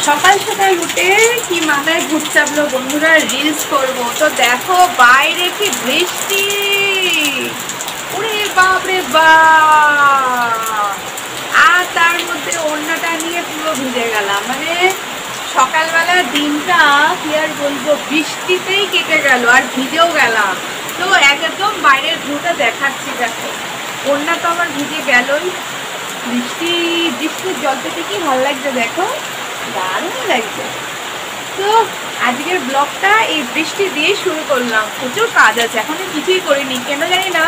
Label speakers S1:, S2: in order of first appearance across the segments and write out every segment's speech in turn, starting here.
S1: সকাল সকাল উঠে কি মাথায় ভূত চাপলো বন্ধুরা, রিলস করব। তো দেখো বাইরে কি বৃষ্টি, ওরে বাপ রে বাপ। আর তার মধ্যে ওড়নাটা নিয়ে পুরো ভিজে গেলাম। মানে সকালবেলা দিনটা কি আর বলবো, বৃষ্টিতেই কেটে গেল আর ভিজেও গেলাম। তো একদম বাইরের ভিউটা দেখাচ্ছি। দেখো ওড়না তো আমার ভিজে গেলই। বৃষ্টির জল পেতে কি ভালো লাগছে, দেখো দারুণ লাগছে। তো আজকের ব্লগটা এই বৃষ্টি দিয়ে শুরু করলাম। প্রচুর কাজ আছে, এখনো কিছুই করিনি, কেন জানি না।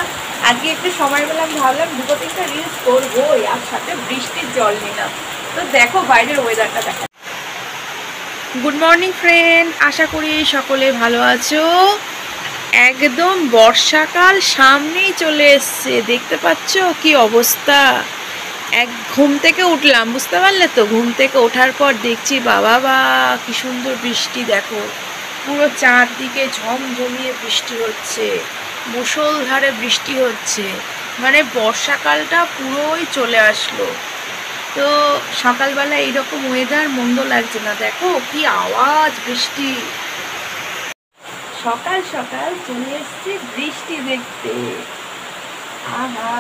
S1: আজকে একটু সময় পেলাম, ভাবলাম দুটো তিনটা রিলস করবো, আর সাথে বৃষ্টির জল নিলাম। তো দেখো বাইরের ওয়েদারটা দেখা। গুড মর্নিং ফ্রেন্ড, আশা করি সকলে ভালো আছো। একদম বর্ষাকাল সামনেই চলে এসছে, দেখতে পাচ্ছ কি অবস্থা। ঘুম থেকে উঠলাম, বুঝতে পারলে তো। ঘুম থেকে ওঠার পর দেখছি বাবা বা কি সুন্দর বৃষ্টি। দেখো পুরো চারদিকে ঝমঝমিয়ে বৃষ্টি হচ্ছে, মুষলধারে বৃষ্টি হচ্ছে। মানে বর্ষাকালটা পুরোই চলে আসলো। তো সকালবেলা এইরকম ওয়েদার মন্দ লাগছে না। দেখো কি আওয়াজ বৃষ্টি। সকাল সকাল চলে এসছি বৃষ্টি দেখতে। আহা,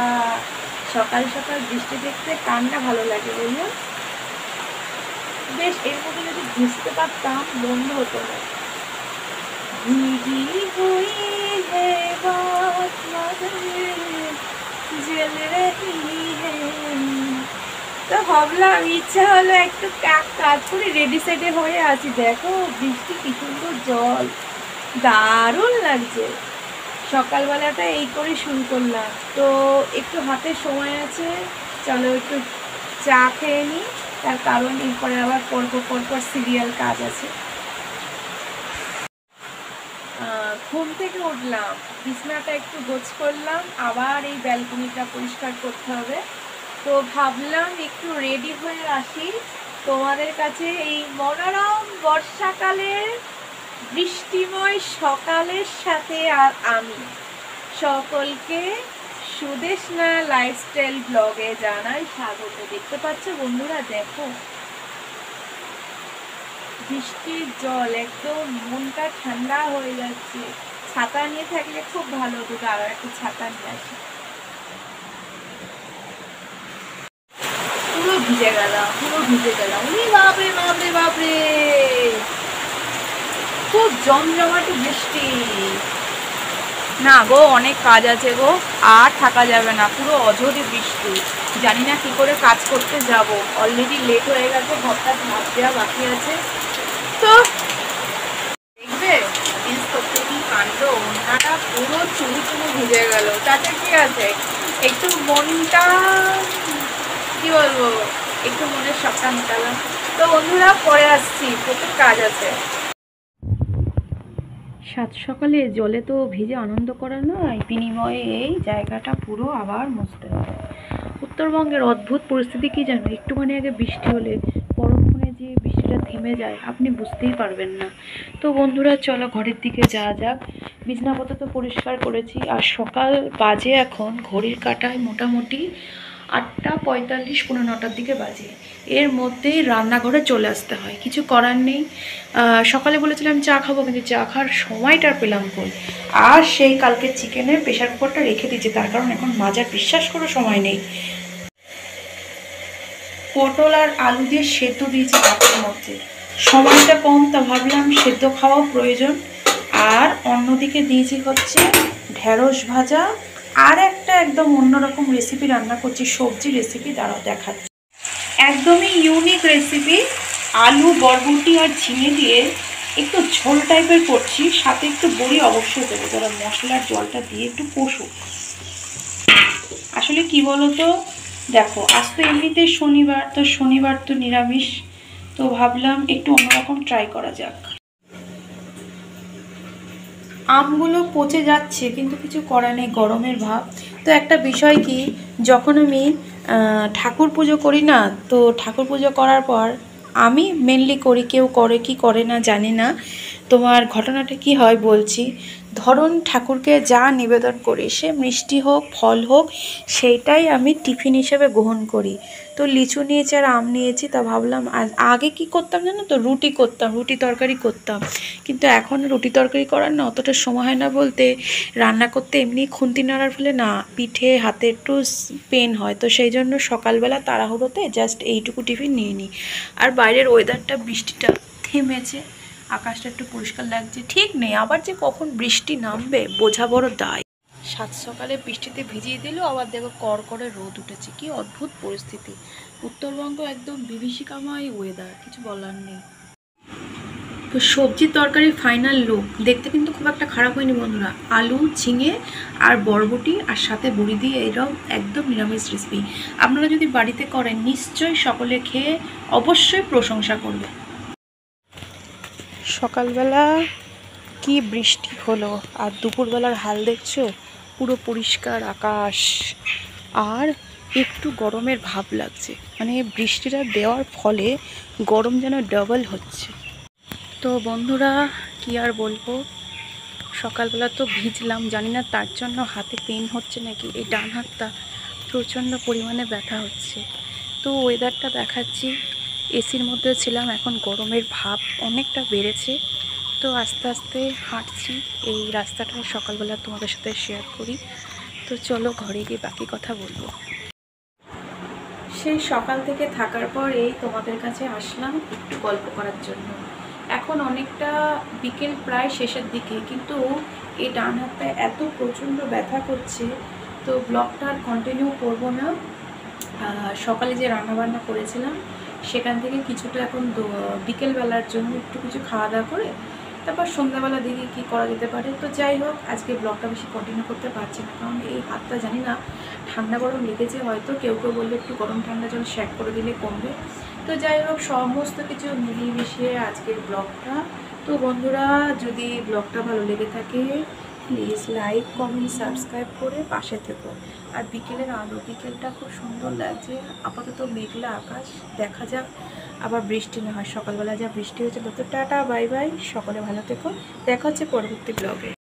S1: সকাল সকাল বৃষ্টি দেখতে কার না ভালো লাগে বলুন। বেশ, এর মধ্যে যদি ভিজতে পারতাম বন্ধ হতো না। ভিগি হুই হে বাত জল রহি হে। তো ভাবলাম, ইচ্ছা হলো একটু কাজ করে রেডি সাইডে হয়ে আছি। দেখো বৃষ্টি কি সুন্দর জল, দারুণ লাগছে। সকালবেলাটা এই করে শুরু করলাম। তো একটু হাতে সময় আছে, চলো একটু চা খেয়ে নিই। তার কারণ এরপরে আবার পরপর সিরিয়াল কাজ আছে। ঘুম থেকে উঠলাম, বিছানাটা একটু গোছ করলাম, আবার এই ব্যালকনিটা পরিষ্কার করতে হবে। তো ভাবলাম একটু রেডি হয়ে আসি তোমাদের কাছে এই মনোরম বর্ষাকালের বৃষ্টিময় সকালের সাথে। আর আমি সকলকে সুদেশনা লাইফস্টাইল ব্লগে জানাই স্বাগত। দেখতে পাচ্ছ বন্ধুরা, দেখো বৃষ্টির জল, একদম মনটা ঠান্ডা হয়ে যাচ্ছে। ছাতা নিয়ে থাকলে খুব ভালো হতো, আরো একটা ছাতা নিয়ে আসি। পুরো ভিজে গেলাম। বাপরে বাপরে বাপরে, খুব জমজমাটি বৃষ্টি। না গো, অনেক কাজ আছে গো, আর থাকা যাবে না। পুরো অঝরে বৃষ্টি, জানি না কি করে কাজ করতে যাব। অলরেডি লেট হয়ে গেছে, ঘরটা ভাত দেওয়া বাকি আছে। তো দেখবে রিলস করতে কি কাণ্ড, ওনাটা পুরো চুরু চুরু ভিজে গেল। তাতে কি আছে, একটু মনটা কি বলবো, একটু মনের শখটা মেটালাম। তো বন্ধুরা পরে আসছি, প্রচুর কাজ আছে। সাত সকালে জলে তো ভিজে আনন্দ করা নয়, বিনিময়ে এই জায়গাটা পুরো আবার মুছতে হবে। উত্তরবঙ্গের অদ্ভুত পরিস্থিতি কি জানো, একটুখানি আগে বৃষ্টি হলে পরক্ষণে যে বৃষ্টিটা থেমে যায় আপনি বুঝতেই পারবেন না। তো বন্ধুরা চলো ঘরের দিকে যাওয়া যাক। বিছানাপত্র তো পরিষ্কার করেছি, আর সকাল বাজে এখন ঘড়ির কাঁটায় মোটামুটি 8:45, 9টার দিকে বাজে। এর মধ্যেই রান্নাঘরে চলে আসতে হয়, কিছু করার নেই। সকালে বলেছিলাম চা খাবো, কিন্তু চা খাওয়ার সময়টা পেলাম কই। আর সেই কালকে চিকেনের প্রেশার কুকারটা রেখে দিয়েছি, তার কারণ এখন মাজার বিশ্বাস করে সময় নেই। পটল আর আলু দিয়ে সেদ্ধ দিয়েছি ভাতের মধ্যে, সময়টা কম, তা ভাবলাম সেদ্ধ খাওয়া প্রয়োজন। আর অন্যদিকে দিয়েছি হচ্ছে ঢেঁড়স ভাজা, আর একটা একদম অন্যরকম রেসিপি রান্না করছি, সবজি রেসিপি। দাঁড়াও দেখাচ্ছি, একদমই ইউনিক রেসিপি। আলু, বরবটি আর ঝিঙে দিয়ে একটু ঝোল টাইপের করছি, সাথে একটু বড়ি অবশ্যই দেবো। যারা মশলার জলটা দিয়ে একটু কষু। আসলে কি বলো তো, দেখো আজ তো এমনিতে শনিবার তো নিরামিষ। তো ভাবলাম একটু অন্যরকম ট্রাই করা যাক। আমগুলো পচে যাচ্ছে, কিন্তু কিছু করার নেই, গরমের ভাব। তো একটা বিষয় কি, যখন আমি ঠাকুর পুজো করি না, তো ঠাকুর পুজো করার পর আমি মেনলি করি, কেউ করে কি করে না জানি না। তোমার ঘটনাটা কি হয় বলছি। ধরুন ঠাকুরকে যা নিবেদন করি, সে মিষ্টি হোক ফল হোক, সেইটাই আমি টিফিন হিসেবে গ্রহণ করি। তো লিচু নিয়েছি আর আম নিয়েছি, তা ভাবলাম আগে কি করতাম জানো তো, রুটি করতাম, রুটি তরকারি করতাম। কিন্তু এখন রুটি তরকারি করার না অতটা সময় হয় না, বলতে রান্না করতে এমনি খুন্তি নাড়ার ফলে না পিঠে হাতে একটু পেন হয়। তো সেই জন্য সকালবেলা তাড়াহুড়োতে জাস্ট এইটুকু টিফিন নিয়ে নিই। আর বাইরের ওয়েদারটা, বৃষ্টিটা থেমেছে, আকাশটা একটু পরিষ্কার লাগছে, ঠিক নেই আবার যে কখন বৃষ্টি নামবে বোঝা বড় দায়। সাত সকালে বৃষ্টিতে ভিজিয়ে দিল, আবার দেখো কর করে রোদ উঠেছে, কি অদ্ভুত পরিস্থিতি। উত্তরবঙ্গ একদম বিভীষিকাময় ওয়েদার, কিছু বলার নেই। তো সবজি তরকারি ফাইনাল লুক দেখতে কিন্তু খুব একটা খারাপ হয়নি বন্ধুরা। আলু, ঝিঙে আর বরবটি আর সাথে বড়ি দিয়ে এরকম একদম নিরামিষ রেসিপি। আপনারা যদি বাড়িতে করেন নিশ্চয়ই সকলে খেয়ে অবশ্যই প্রশংসা করবে। সকালবেলা কি বৃষ্টি হলো, আর দুপুরবেলার হাল দেখছো, পুরো পরিষ্কার আকাশ, আর একটু গরমের ভাব লাগছে, মানে বৃষ্টিটা দেওয়ার ফলে গরম যেন ডাবল হচ্ছে। তো বন্ধুরা কি আর বলবো, সকালবেলা তো ভিজলাম, জানি না তার জন্য হাতে পেন হচ্ছে নাকি, এই ডান হাতটা প্রচণ্ড পরিমাণে ব্যথা হচ্ছে। তো ওয়েদারটা দেখাচ্ছি, এসির মধ্যে ছিলাম, এখন গরমের ভাব অনেকটা বেড়েছে। তো আস্তে আস্তে হাঁটছি এই রাস্তাটায়, সকালবেলা তোমাদের সাথে শেয়ার করি। তো চলো ঘরে গিয়ে বাকি কথা বলবো। সেই সকাল থেকে থাকার পর এই তোমাদের কাছে আসলাম একটু গল্প করার জন্য। এখন অনেকটা বিকেল প্রায় শেষের দিকে, কিন্তু এই ডান হাতটা এত প্রচণ্ড ব্যথা করছে, তো ব্লগটা আর কন্টিনিউ করবো না। সকালে যে রান্নাবান্না করেছিলাম সেখান থেকে কিছুটা এখন বিকেলবেলার জন্য একটু কিছু খাওয়া দাওয়া করে তারপর সন্ধ্যাবেলা দেখি কী করা যেতে পারে। তো যাই হোক, আজকে ব্লগটা বেশি কন্টিনিউ করতে পারছি না, কারণ এই হাতটা জানি না ঠান্ডা গরম লেগেছে হয়তো, কেউ কেউ বললে একটু গরম ঠান্ডা জল শ্যাক করে দিলে কমবে। তো যাই হোক, সমস্ত কিছু মিলিয়ে মিশিয়ে আজকের ব্লগটা। তো বন্ধুরা যদি ব্লগটা ভালো লেগে থাকে প্লিজ লাইক কমেন্ট সাবস্ক্রাইব করে পাশে থেকো। আর বিকেলের আলো, বিকেলটা খুব সুন্দর লাগছে, আপাতত মেঘলা আকাশ, দেখা যাক আবার বৃষ্টি না হয়। সকালবেলা যা বৃষ্টি হয়েছিল। তো টাটা বাই বাই, সকলে ভালো থেকো, দেখা হচ্ছে পরবর্তী ব্লগে।